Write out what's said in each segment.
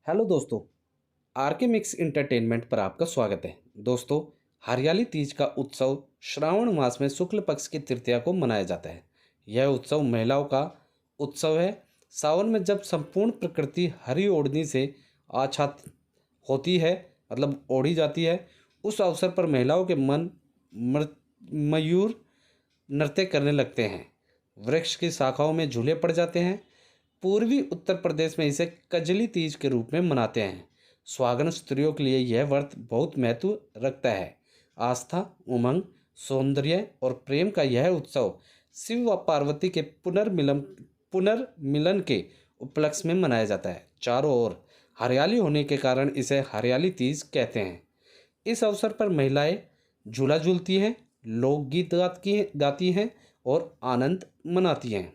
Hello दोस्तों, are के mix entertainment पर आपका स्वागत है। दोस्तों, हरियाली तीज का उत्सव श्रावण मास में शुक्ल पक्ष की तृतीया को मनाया जाता है। यह उत्सव महिलाओं का उत्सव है। सावन में जब संपूर्ण प्रकृति हरी ओढ़नी से आच्छादित होती है, मतलब ओढ़ी जाती है, उस अवसर पर महिलाओं के मन मयूर नृत्य करने लगते हैं। वृक्ष की शाखाओं में झूले पड़ जाते हैं। पूर्वी उत्तर प्रदेश में इसे कजली तीज के रूप में मनाते हैं। सुहागन स्त्रियों के लिए यह व्रत बहुत महत्व रखता है। आस्था, उमंग, सौंदर्य और प्रेम का यह उत्सव शिव व पार्वती के पुनर्मिलन के उपलक्ष्य में मनाया जाता है। चारों ओर हरियाली होने के कारण इसे हरियाली तीज कहते हैं। इस अवसर पर महिलाएं झूला झूलती हैं, लोकगीत गाती हैं और आनंद मनाती हैं।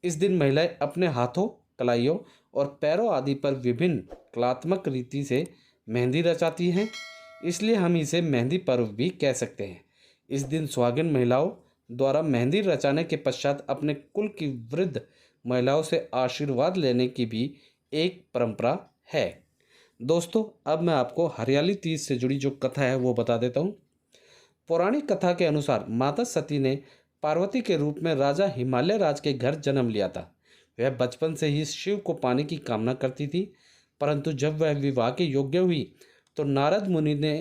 इस दिन महिलाएं अपने हाथों, कलाइयों और पैरों आदि पर विभिन्न कलात्मक रीति से मेहंदी रचाती हैं, इसलिए हम इसे मेहंदी पर्व भी कह सकते हैं। इस दिन सुहागिन महिलाओं द्वारा मेहंदी रचाने के पश्चात अपने कुल की वृद्ध महिलाओं से आशीर्वाद लेने की भी एक परंपरा है। दोस्तों, अब मैं आपको हरियाली तीज से जुड़ी जो कथा है वो बता देता हूँ। पौराणिक कथा के अनुसार माता सती ने पार्वती के रूप में राजा हिमालय राज के घर जन्म लिया था। वह बचपन से ही शिव को पाने की कामना करती थी, परंतु जब वह विवाह के योग्य हुई तो नारद मुनि ने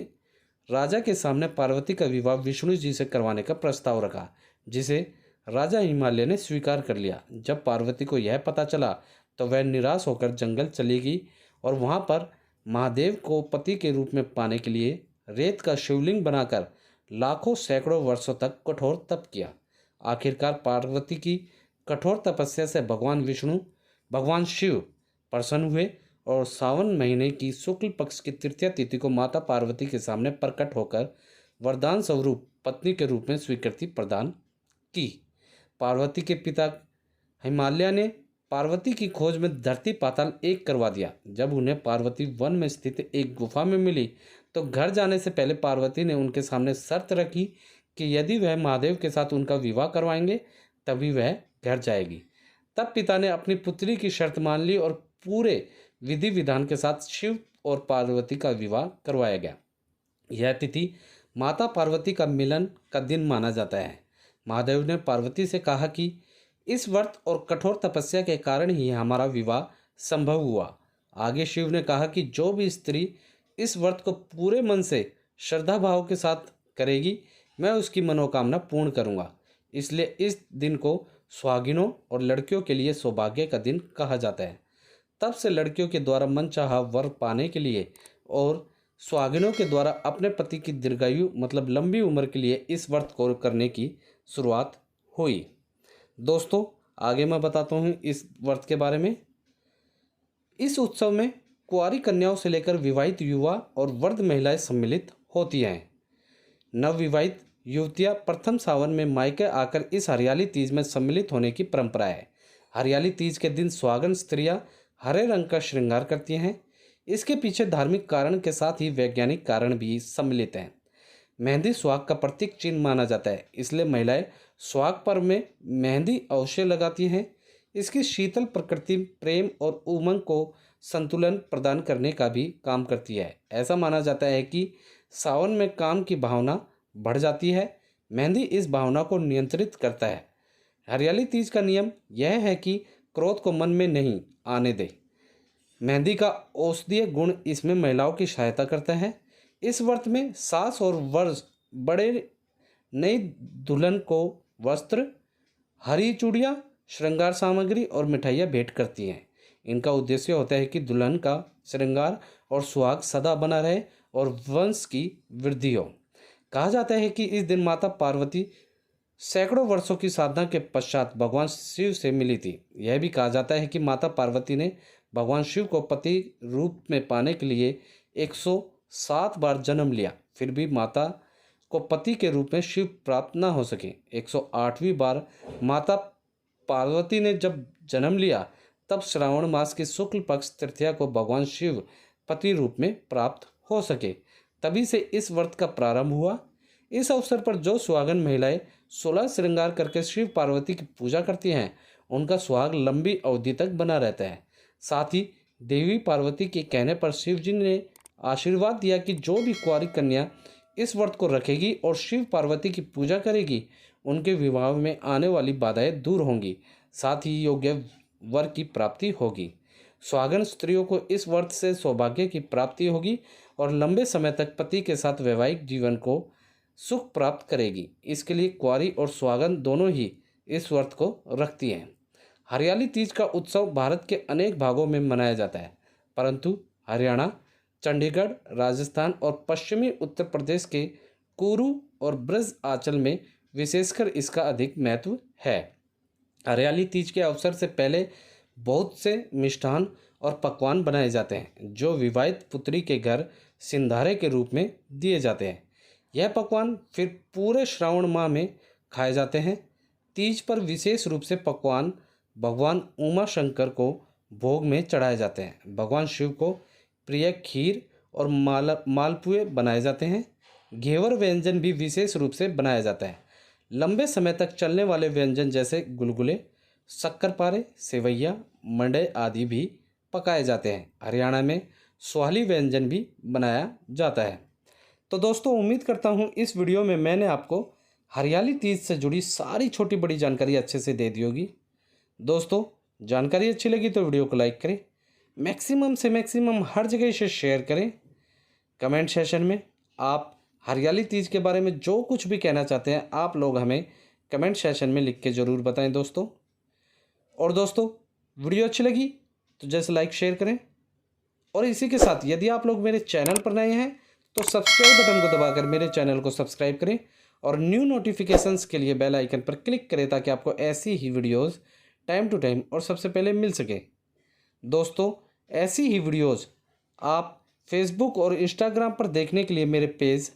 राजा के सामने पार्वती का विवाह विष्णु जी से करवाने का प्रस्ताव रखा, जिसे राजा हिमालय ने स्वीकार कर लिया। जब पार्वती को यह पता चला तो वह निराश होकर जंगल चली गई और वहाँ पर महादेव को पति के रूप में पाने के लिए रेत का शिवलिंग बनाकर लाखों सैकड़ों वर्षों तक कठोर तप किया। आखिरकार पार्वती की कठोर तपस्या से भगवान शिव प्रसन्न हुए और सावन महीने की शुक्ल पक्ष की तृतीया तिथि को माता पार्वती के सामने प्रकट होकर वरदान स्वरूप पत्नी के रूप में स्वीकृति प्रदान की। पार्वती के पिता हिमालय ने पार्वती की खोज में धरती पाताल एक करवा दिया। जब उन्हें पार्वती वन में स्थित एक गुफा में मिली तो घर जाने से पहले पार्वती ने उनके सामने शर्त रखी कि यदि वह महादेव के साथ उनका विवाह करवाएंगे तभी वह घर जाएगी। तब पिता ने अपनी पुत्री की शर्त मान ली और पूरे विधि विधान के साथ शिव और पार्वती का विवाह करवाया गया। यह तिथि माता पार्वती का मिलन का दिन माना जाता है। महादेव ने पार्वती से कहा कि इस व्रत और कठोर तपस्या के कारण ही हमारा विवाह संभव हुआ। आगे शिव ने कहा कि जो भी स्त्री इस व्रत को पूरे मन से श्रद्धा भाव के साथ करेगी, मैं उसकी मनोकामना पूर्ण करूंगा। इसलिए इस दिन को सुहागिनों और लड़कियों के लिए सौभाग्य का दिन कहा जाता है। तब से लड़कियों के द्वारा मनचाहा वर पाने के लिए और सुहागिनों के द्वारा अपने पति की दीर्घायु मतलब लंबी उम्र के लिए इस व्रत को करने की शुरुआत हुई। दोस्तों, आगे मैं बताता हूँ इस व्रत के बारे में। इस उत्सव में कुंवारी कन्याओं से लेकर विवाहित युवा और वृद्ध महिलाएं सम्मिलित होती हैं। नवविवाहित युवतियां प्रथम सावन में मायके आकर इस हरियाली तीज में सम्मिलित होने की परंपरा है। हरियाली तीज के दिन सुहागन स्त्रियां हरे रंग का श्रृंगार करती हैं। इसके पीछे धार्मिक कारण के साथ ही वैज्ञानिक कारण भी सम्मिलित हैं। मेहंदी सुहाग का प्रतीक चिन्ह माना जाता है, इसलिए महिलाएं सुहाग पर्व में मेहंदी अवश्य लगाती हैं। इसकी शीतल प्रकृति प्रेम और उमंग को संतुलन प्रदान करने का भी काम करती है। ऐसा माना जाता है कि सावन में काम की भावना बढ़ जाती है। मेहंदी इस भावना को नियंत्रित करता है। हरियाली तीज का नियम यह है कि क्रोध को मन में नहीं आने दे। मेहंदी का औषधीय गुण इसमें महिलाओं की सहायता करता है। इस व्रत में सास और वर्ष बड़े नई दुल्हन को वस्त्र, हरी चूड़ियाँ, श्रृंगार सामग्री और मिठाइयाँ भेंट करती हैं। इनका उद्देश्य होता है कि दुल्हन का श्रृंगार और सुहाग सदा बना रहे और वंश की वृद्धि हो। कहा जाता है कि इस दिन माता पार्वती सैकड़ों वर्षों की साधना के पश्चात भगवान शिव से मिली थी। यह भी कहा जाता है कि माता पार्वती ने भगवान शिव को पति रूप में पाने के लिए 107 बार जन्म लिया, फिर भी माता को पति के रूप में शिव प्राप्त न हो सके। 108वीं बार माता पार्वती ने जब जन्म लिया तब श्रावण मास की शुक्ल पक्ष तृतीया को भगवान शिव पति रूप में प्राप्त हो सके। तभी से इस व्रत का प्रारंभ हुआ। इस अवसर पर जो सुहागन महिलाएं 16 श्रृंगार करके शिव पार्वती की पूजा करती हैं, उनका सुहाग लंबी अवधि तक बना रहता है। साथ ही देवी पार्वती के कहने पर शिव जी ने आशीर्वाद दिया कि जो भी कुंवारी कन्या इस व्रत को रखेगी और शिव पार्वती की पूजा करेगी, उनके विवाह में आने वाली बाधाएं दूर होंगी, साथ ही योग्य वर की प्राप्ति होगी। सुहागन स्त्रियों को इस व्रत से सौभाग्य की प्राप्ति होगी और लंबे समय तक पति के साथ वैवाहिक जीवन को सुख प्राप्त करेगी। इसके लिए कुंवारी और सुहागन दोनों ही इस व्रत को रखती हैं। हरियाली तीज का उत्सव भारत के अनेक भागों में मनाया जाता है, परंतु हरियाणा, चंडीगढ़, राजस्थान और पश्चिमी उत्तर प्रदेश के कुरु और ब्रज आंचल में विशेषकर इसका अधिक महत्व है। हरियाली तीज के अवसर से पहले बहुत से मिष्ठान और पकवान बनाए जाते हैं, जो विवाहित पुत्री के घर सिंधारे के रूप में दिए जाते हैं। यह पकवान फिर पूरे श्रावण माह में खाए जाते हैं। तीज पर विशेष रूप से पकवान भगवान उमा शंकर को भोग में चढ़ाए जाते हैं। भगवान शिव को प्रिय खीर और मालपुए बनाए जाते हैं। घेवर व्यंजन भी विशेष रूप से बनाया जाता है। लंबे समय तक चलने वाले व्यंजन जैसे गुलगुले, शक्करपारे, सेवैया, मंडे आदि भी पकाए जाते हैं। हरियाणा में सुहाली व्यंजन भी बनाया जाता है। तो दोस्तों, उम्मीद करता हूँ इस वीडियो में मैंने आपको हरियाली तीज से जुड़ी सारी छोटी बड़ी जानकारी अच्छे से दे दी होगी। दोस्तों, जानकारी अच्छी लगी तो वीडियो को लाइक करें, मैक्सिमम से मैक्सिमम हर जगह इसे शेयर करें। कमेंट सेशन में आप हरियाली तीज के बारे में जो कुछ भी कहना चाहते हैं, आप लोग हमें कमेंट सेशन में लिख के ज़रूर बताएं दोस्तों। और दोस्तों, वीडियो अच्छी लगी तो जैसे लाइक शेयर करें। और इसी के साथ यदि आप लोग मेरे चैनल पर नए हैं तो सब्सक्राइब बटन को दबाकर मेरे चैनल को सब्सक्राइब करें और न्यू नोटिफिकेशंस के लिए बेल आइकन पर क्लिक करें, ताकि आपको ऐसी ही वीडियोस टाइम टू टाइम और सबसे पहले मिल सके। दोस्तों, ऐसी ही वीडियोस आप फेसबुक और इंस्टाग्राम पर देखने के लिए मेरे पेज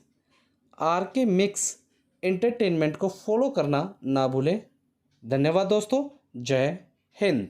RK मिक्स एंटरटेनमेंट को फॉलो करना ना भूलें। धन्यवाद दोस्तों। जय हिंद।